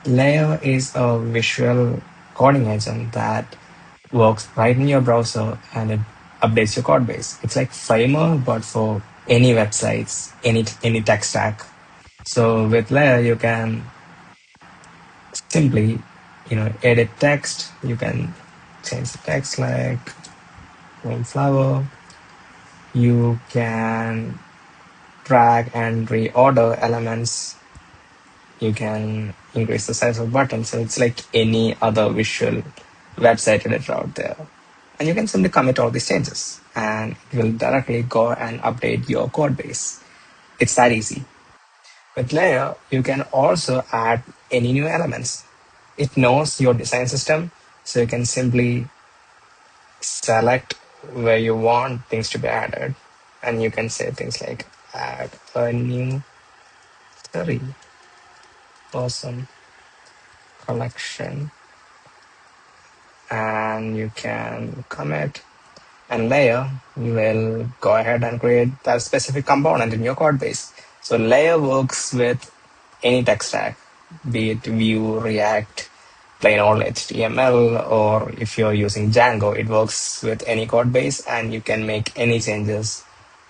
Layer is a visual coding agent that works right in your browser and it updates your code base. It's like Framer, but for any websites, any tech stack. So with Layer, you can simply, edit text. You can change the text like flower. You can drag and reorder elements. You can increase the size of buttons. So it's like any other visual website editor out there. And you can simply commit all these changes and it will directly go and update your code base. It's that easy. With Layer, you can also add any new elements. It knows your design system, so you can simply select where you want things to be added. And you can say things like add a new 30-person collection. And you can commit, and Layer will go ahead and create that specific component in your code base. So Layer works with any tech stack, be it Vue, React, plain old HTML, or if you're using Django, it works with any code base and you can make any changes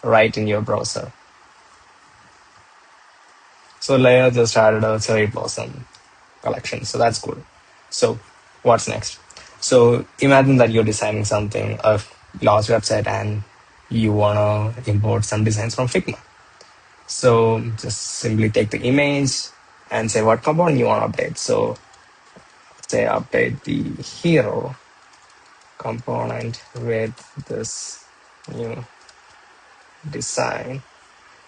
right in your browser. So Layer just added a 30-person collection, so that's cool. So what's next? So imagine that you're designing something, a large website, and you want to import some designs from Figma. So just simply take the image and say what component you want to update. So say update the hero component with this new design,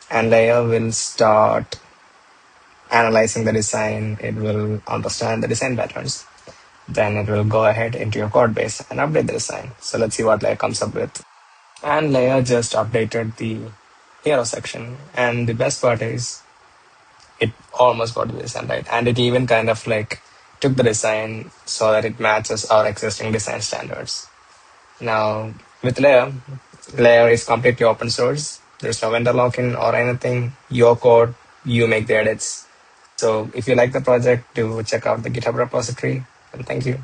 and Layer will start analyzing the design. It will understand the design patterns. Then it will go ahead into your code base and update the design. So let's see what Layer comes up with. And Layer just updated the hero section. And the best part is it almost got the design right. And it even kind of like took the design so that it matches our existing design standards. Now with Layer, Layer is completely open source. There's no vendor lock-in or anything. Your code, you make the edits. So if you like the project, do check out the GitHub repository. And thank you.